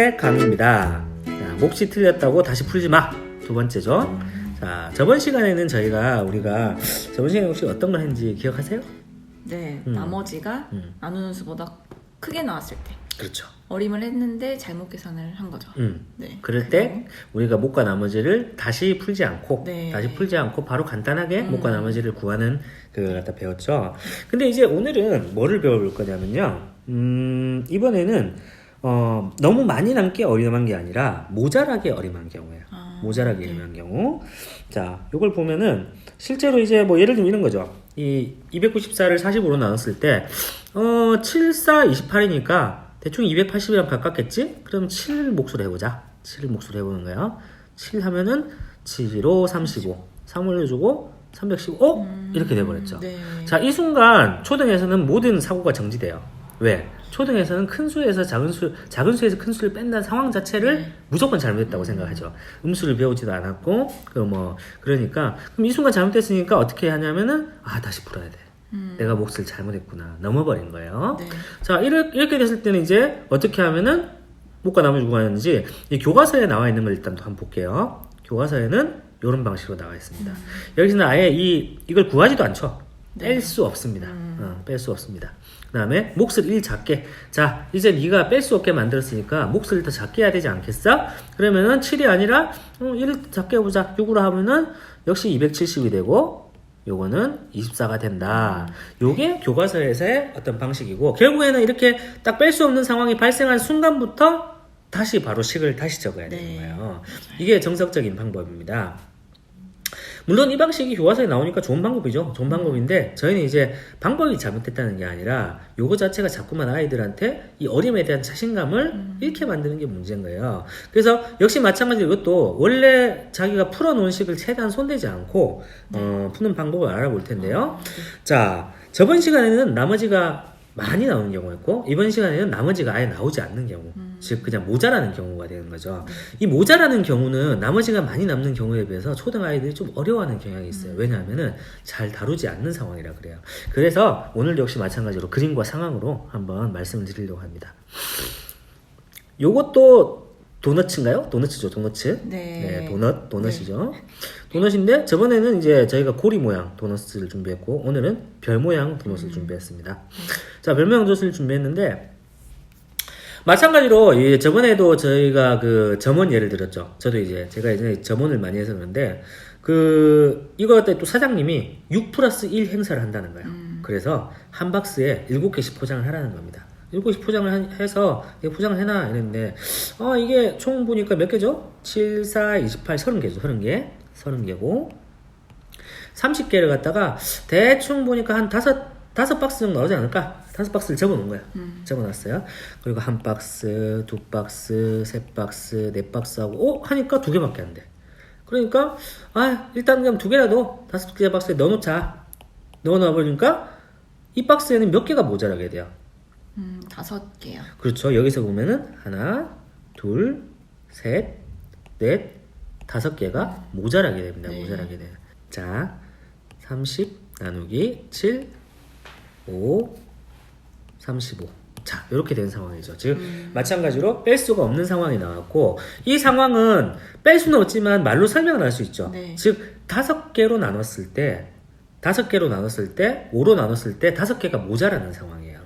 번째 강의입니다. 자, 몫이 틀렸다고 다시 풀지 마. 두 번째죠. 자, 저번 시간에 혹시 어떤 걸 했는지 기억하세요? 네, 나머지가 나누는 수보다 크게 나왔을 때 그렇죠. 어림을 했는데 잘못 계산을 한 거죠. 네. 그럴 때 우리가 몫과 나머지를 다시 풀지 않고 바로 간단하게 몫과 나머지를 구하는 그걸 갖다 배웠죠. 근데 이제 오늘은 뭐를 배울 거냐면요. 이번에는 너무 많이 남게 어림한 게 아니라 모자라게 어림한 경우예요. 모자라게 어림한 경우. 자, 요걸 보면은 실제로 이제 뭐 예를 들면 이런 거죠. 이 294를 40으로 나눴을 때 7, 4, 28이니까 대충 280이랑 가깝겠지? 그럼 7 몫으로 해보자. 7 몫으로 해보는 거예요. 7 하면은 7로 35. 3 올려주고 315? 이렇게 돼버렸죠. 네. 자, 이 순간 초등에서는 모든 사고가 정지돼요. 왜? 초등에서는 큰 수에서 작은 수에서 큰 수를 뺀다는 상황 자체를 무조건 잘못했다고 생각하죠. 음수를 배우지도 않았고, 그러니까, 그럼 이 순간 잘못됐으니까 어떻게 하냐면은, 다시 풀어야 돼. 내가 몫을 잘못했구나. 넘어버린 거예요. 네. 자, 이렇게 됐을 때는 이제 어떻게 하면은 몫과 나머지 구하는지, 이 교과서에 나와 있는 걸 일단 한번 볼게요. 교과서에는 이런 방식으로 나와 있습니다. 여기서는 아예 이걸 구하지도 않죠. 뺄 수 없습니다. 뺄 수 없습니다. 그 다음에 몫을 1 작게. 자, 이제 네가 뺄 수 없게 만들었으니까 몫을 더 작게 해야 되지 않겠어? 그러면은 7이 아니라 1을 작게 해보자. 6으로 하면은 역시 270이 되고 요거는 24가 된다. 요게 교과서에서의 어떤 방식이고, 결국에는 이렇게 딱 뺄 수 없는 상황이 발생한 순간부터 다시 바로 식을 다시 적어야 되는 거예요. 이게 정석적인 방법입니다. 물론 이 방식이 교과서에 나오니까 좋은 방법이죠. 좋은 방법인데, 저희는 이제 방법이 잘못됐다는 게 아니라 요거 자체가 자꾸만 아이들한테 이 어림에 대한 자신감을 잃게 만드는 게 문제인 거예요. 그래서 역시 마찬가지로 이것도 원래 자기가 풀어놓은 식을 최대한 손대지 않고 푸는 방법을 알아볼 텐데요. 자, 저번 시간에는 나머지가 많이 나오는 경우였고, 이번 시간에는 나머지가 아예 나오지 않는 경우, 즉 그냥 모자라는 경우가 되는 거죠. 이 모자라는 경우는 나머지가 많이 남는 경우에 비해서 초등 아이들이 좀 어려워하는 경향이 있어요. 왜냐하면은 잘 다루지 않는 상황이라 그래요. 그래서 오늘도 역시 마찬가지로 그림과 상황으로 한번 말씀을 드리려고 합니다. 요것도 도너츠인가요? 도너츠죠, 도너츠. 네. 도넛이죠. 도넛인데 저번에는 이제 저희가 고리 모양 도넛을 준비했고, 오늘은 별 모양 도넛을 준비했습니다. 자, 별 모양 도넛을 준비했는데, 마찬가지로 저번에도 저희가 그 점원 예를 들었죠. 제가 예전에 점원을 많이 해서 그런데 이거 때 또 사장님이 6+1 행사를 한다는 거예요. 그래서 한 박스에 7개씩 포장을 하라는 겁니다. 7개씩 포장을 해서 포장을 해놔 이랬는데, 이게 총 보니까 몇 개죠? 7, 4, 28, 30개죠. 30개고 30개를 갖다가 대충 보니까 한 5박스 정도 나오지 않을까? 5박스를 접어놓은 거야. 접어놨어요. 그리고 1박스, 2박스, 3박스, 4박스하고 하니까 2개밖에 안 돼. 그러니까 일단 그냥 2개라도 5개 박스에 넣어놓자. 넣어놔버리니까 이 박스에는 몇 개가 모자라게 돼요? 5개요. 그렇죠. 여기서 보면은 하나, 둘, 셋, 넷, 5개가 모자라게 됩니다. 모자라게 돼요. 자, 30 나누기 7, 5, 35. 자, 이렇게 된 상황이죠. 즉, 마찬가지로 뺄 수가 없는 상황이 나왔고, 이 상황은 뺄 수는 없지만 말로 설명을 할 수 있죠. 즉, 5개로 나눴을 때, 5로 나눴을 때 5개가 모자라는 상황이에요.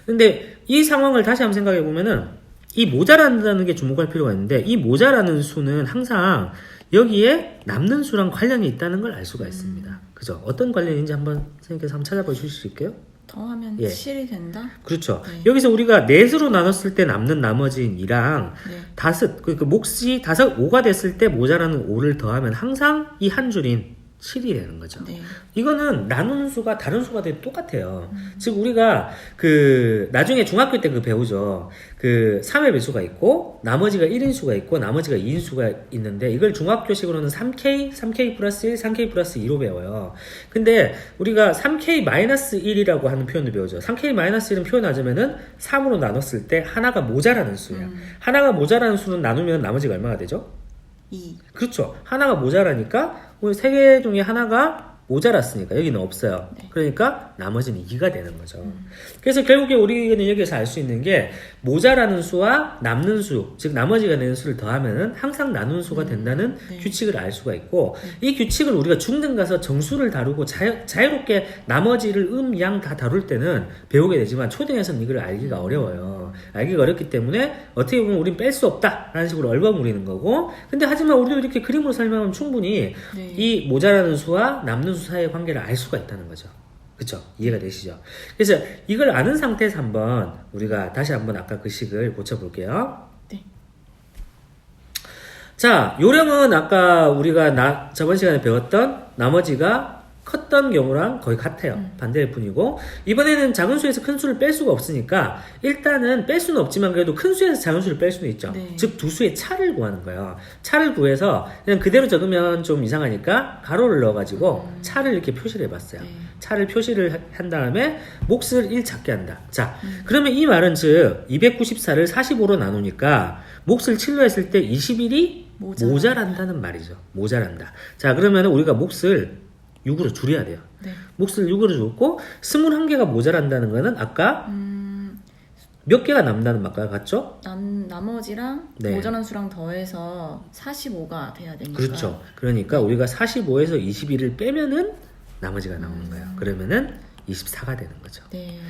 근데 이 상황을 다시 한번 생각해 보면은, 이 모자란다는 게 주목할 필요가 있는데, 이 모자라는 수는 항상 여기에 남는 수랑 관련이 있다는 걸 알 수가 있습니다. 그죠? 어떤 관련인지 선생님께서 한번 찾아봐 주실 수 있을까요? 더하면 7이 된다? 그렇죠. 여기서 우리가 넷으로 나눴을 때 남는 나머지인 2랑 5, 그 몫이 5가 됐을 때 모자라는 5를 더하면 항상 이 한 줄인 7이 되는 거죠. 이거는 나누는 수가 다른 수가 돼도 똑같아요. 즉 우리가 나중에 중학교 때 배우죠. 3의 배수가 있고 나머지가 1인수가 있고 나머지가 2인수가 있는데, 이걸 중학교식으로는 3K 플러스 1, 3K 플러스 2로 배워요. 근데 우리가 3K 마이너스 1이라고 하는 표현을 배우죠. 3K 마이너스 1은 표현하자면은 3으로 나눴을 때 하나가 모자라는 수예요. 하나가 모자라는 수는 나누면 나머지가 얼마가 되죠? 2. 그렇죠. 하나가 모자라니까 3개 중에 하나가 모자랐으니까 여기는 없어요. 네. 그러니까 나머지는 2가 되는 거죠. 그래서 결국에 우리는 여기서 알 수 있는 게 모자라는 수와 남는 수, 즉 나머지가 되는 수를 더하면은 항상 나누는 수가 된다는 네. 규칙을 알 수가 있고 이 규칙을 우리가 중등 가서 정수를 다루고 자유롭게 나머지를 양 다 다룰 때는 배우게 되지만 초등에서는 이걸 알기가 어려워요. 알기가 어렵기 때문에 어떻게 보면 우린 뺄 수 없다라는 식으로 얼버무리는 거고 근데 하지만 우리도 이렇게 그림으로 설명하면 충분히 네. 이 모자라는 수와 남는 수 사이의 관계를 알 수가 있다는 거죠. 그쵸? 이해가 되시죠? 그래서 이걸 아는 상태에서 한번 우리가 다시 한번 아까 그 식을 고쳐볼게요. 네. 자, 요령은 아까 우리가 저번 시간에 배웠던 나머지가 컸던 경우랑 거의 같아요. 반대일 뿐이고 이번에는 작은 수에서 큰 수를 뺄 수가 없으니까 일단은 뺄 수는 없지만 그래도 큰 수에서 작은 수를 뺄 수는 있죠. 네. 즉 두 수의 차를 구하는 거예요. 차를 구해서 그냥 그대로 적으면 좀 이상하니까 가로를 넣어가지고 차를 이렇게 표시를 해봤어요. 네. 차를 표시를 한 다음에 몫을 1 작게 한다. 자, 그러면 이 말은 즉 294를 45로 나누니까 몫을 7로 했을 때 21이 모자란다는 말이죠. 모자란다. 자, 그러면 우리가 몫을 6으로 줄여야 돼요. 네. 몫을 6으로 줄고 21개가 모자란다는 거는 아까 몇 개가 남는다는 말과 같죠? 나머지랑 네. 모자란 수랑 더해서 45가 돼야 되니까. 그렇죠. 그러니까 우리가 45에서 21을 빼면은 나머지가 나오는 거예요. 그러면은 24가 되는 거죠. 네.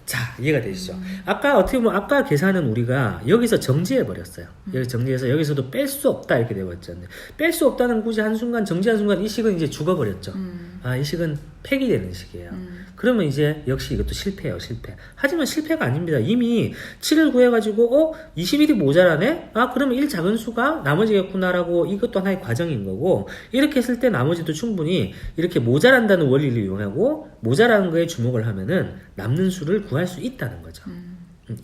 자, 이해가 되시죠? 아까 어떻게 보면 아까 계산은 우리가 여기서 정지해 버렸어요. 여기 정지해서 여기서도 뺄 수 없다 이렇게 되어버렸죠. 뺄 수 없다는 굳이 한순간 정지한 순간 이 식은 이제 죽어버렸죠. 아, 이 식은 폐기되는 식이에요. 그러면 이제 역시 이것도 실패예요, 실패. 하지만 실패가 아닙니다. 이미 7을 구해가지고 21이 모자라네? 아, 그러면 1 작은 수가 나머지겠구나라고 이것도 하나의 과정인 거고 이렇게 했을 때 나머지도 충분히 이렇게 모자란다는 원리를 이용하고 모자라는 거에 주목을 하면은 남는 수를 구할 수 있다는 거죠.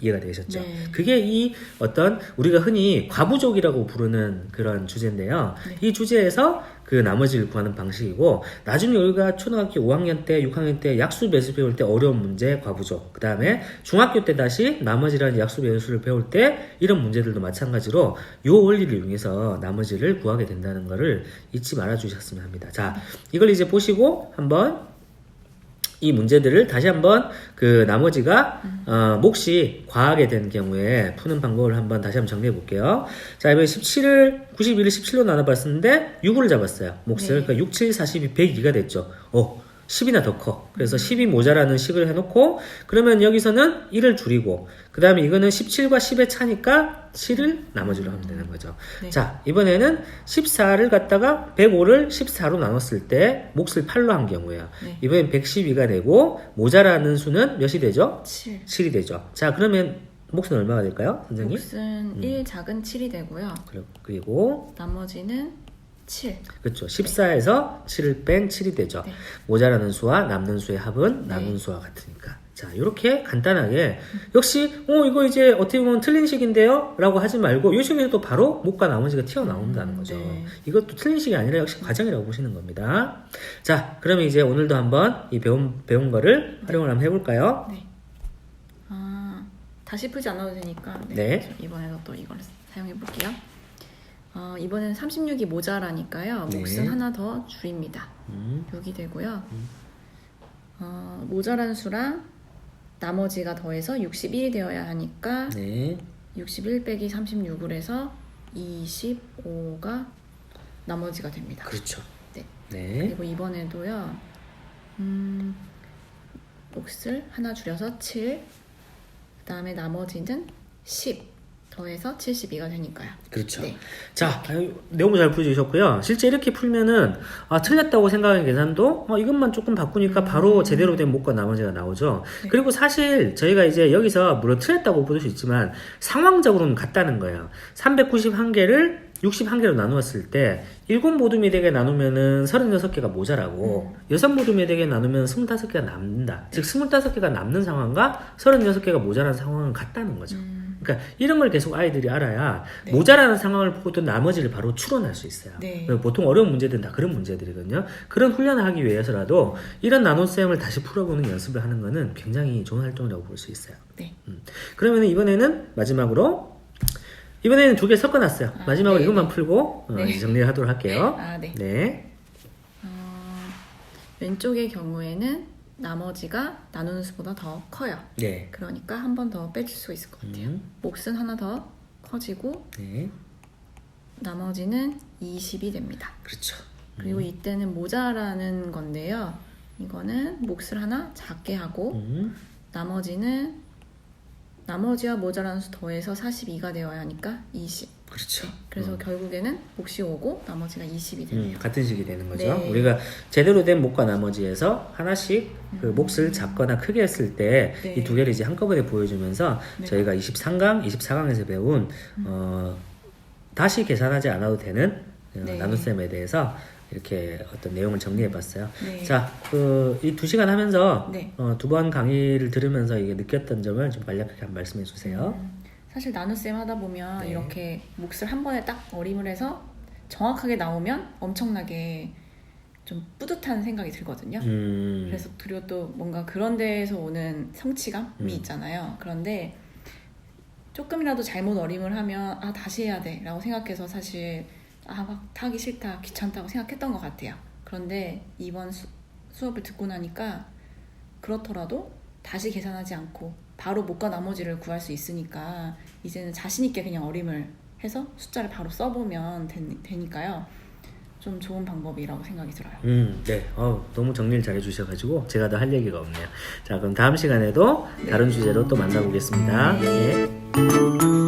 이해가 되셨죠? 네. 그게 이 어떤 우리가 흔히 과부족이라고 부르는 그런 주제인데요. 네. 이 주제에서 그 나머지를 구하는 방식이고 나중에 우리가 초등학교 5학년 때 6학년 때 약수 배수 배울 때 어려운 문제 과부족 그 다음에 중학교 때 다시 나머지라는 약수 배수를 배울 때 이런 문제들도 마찬가지로 요 원리를 이용해서 나머지를 구하게 된다는 거를 잊지 말아 주셨으면 합니다. 자, 이걸 이제 보시고 한번 이 문제들을 다시 한번 그 나머지가 몫이 과하게 된 경우에 푸는 방법을 한번 다시 한번 정리해 볼게요. 자, 이번에 91을 17로 나눠봤었는데 6을 잡았어요. 몫을. 네. 그러니까 6, 7, 42, 102가 됐죠. 10이나 더 커. 그래서 10이 모자라는 식을 해놓고 그러면 여기서는 1을 줄이고 그 다음에 이거는 17과 10의 차니까 7을 나머지로 하면 되는 거죠. 네. 자, 이번에는 14를 갖다가 105를 14로 나눴을 때 몫을 8로 한 경우에요. 네. 이번엔 112가 되고 모자라는 수는 몇이 되죠? 7. 7이 되죠. 자, 그러면 몫은 얼마가 될까요, 선생님? 몫은 1 작은 7이 되고요. 그리고 나머지는 7. 그렇죠. 14에서 7을 뺀 7이 되죠. 네. 모자라는 수와 남는 수의 합은 나눈 수와 같으니까. 자, 이렇게 간단하게 역시 이거 이제 어떻게 보면 틀린 식인데요? 라고 하지 말고 이 식에서도 바로 몫과 나머지가 튀어나온다는 거죠. 네. 이것도 틀린 식이 아니라 역시 과정이라고 보시는 겁니다. 자, 그러면 이제 오늘도 한번 이 배운 거를 활용을 한번 해볼까요? 네. 다시 풀지 않아도 되니까 네. 이번에도 또 이걸 사용해 볼게요. 이번엔 36이 모자라니까요. 네. 몫은 하나 더 줄입니다. 6이 되고요. 모자란 수랑 나머지가 더해서 61이 되어야 하니까 네. 61 빼기 36을 해서 25가 나머지가 됩니다. 그렇죠. 네. 네. 그리고 이번에도요. 몫을 하나 줄여서 7, 그 다음에 나머지는 10 더해서 72가 되니까요. 그렇죠. 네. 자, 너무 잘 풀어주셨고요. 실제 이렇게 풀면은 틀렸다고 생각하는 계산도 이것만 조금 바꾸니까 바로 제대로 된 몫과 나머지가 나오죠. 네. 그리고 사실 저희가 이제 여기서 물론 틀렸다고 볼 수 있지만 상황적으로는 같다는 거예요. 391개를 61개로 나누었을 때 7모둠에게 나누면은 36개가 모자라고 6모둠에게 나누면 25개가 남는다. 즉 25개가 남는 상황과 36개가 모자란 상황은 같다는 거죠. 그러니까 이런 걸 계속 아이들이 알아야 네. 모자라는 상황을 보고도 나머지를 바로 추론할 수 있어요. 네. 보통 어려운 문제들은 다 그런 문제들이거든요. 그런 훈련을 하기 위해서라도 이런 나눗셈을 다시 풀어보는 연습을 하는 거는 굉장히 좋은 활동이라고 볼 수 있어요. 네. 그러면 이번에는 마지막으로 이번에는 두 개 섞어놨어요. 마지막으로 네. 이것만 풀고 네. 이제 정리를 하도록 할게요. 네. 네. 왼쪽의 경우에는 나머지가 나누는 수보다 더 커요. 네. 그러니까 한 번 더 빼줄 수 있을 것 같아요. 몫은 하나 더 커지고 네. 나머지는 20이 됩니다. 그렇죠. 그리고 이때는 모자라는 건데요. 이거는 몫을 하나 작게 하고 나머지와 모자라는 수 더해서 42가 되어야 하니까 20. 그렇죠. 그래서 결국에는 몫이 5고 나머지가 20이 되네요. 같은 식이 되는 거죠. 네. 우리가 제대로 된 몫과 나머지에서 하나씩 그 몫을 작거나 크게 했을 때 이 네. 두 개를 이제 한꺼번에 보여주면서 네. 저희가 23강, 24강에서 배운 다시 계산하지 않아도 되는 네. 나눗셈에 대해서 이렇게 어떤 내용을 정리해 봤어요. 네. 자, 이 2시간 하면서 네. 두 번 강의를 들으면서 이게 느꼈던 점을 좀 간략하게 한번 말씀해 주세요. 사실 나눗셈 하다 보면 네. 이렇게 몫을 한 번에 딱 어림을 해서 정확하게 나오면 엄청나게 좀 뿌듯한 생각이 들거든요. 그래서 그리고 또 뭔가 그런 데에서 오는 성취감이 있잖아요. 그런데 조금이라도 잘못 어림을 하면 다시 해야 돼 라고 생각해서 사실 막 하기 싫다 귀찮다고 생각했던 것 같아요. 그런데 이번 수업을 듣고 나니까 그렇더라도 다시 계산하지 않고 바로 몫과 나머지를 구할 수 있으니까 이제는 자신 있게 그냥 어림을 해서 숫자를 바로 써보면 되니까요. 좀 좋은 방법이라고 생각이 들어요. 네. 너무 정리를 잘 해주셔가지고 제가 더 할 얘기가 없네요. 자, 그럼 다음 시간에도 다른 주제로 또 만나보겠습니다. 네. 네.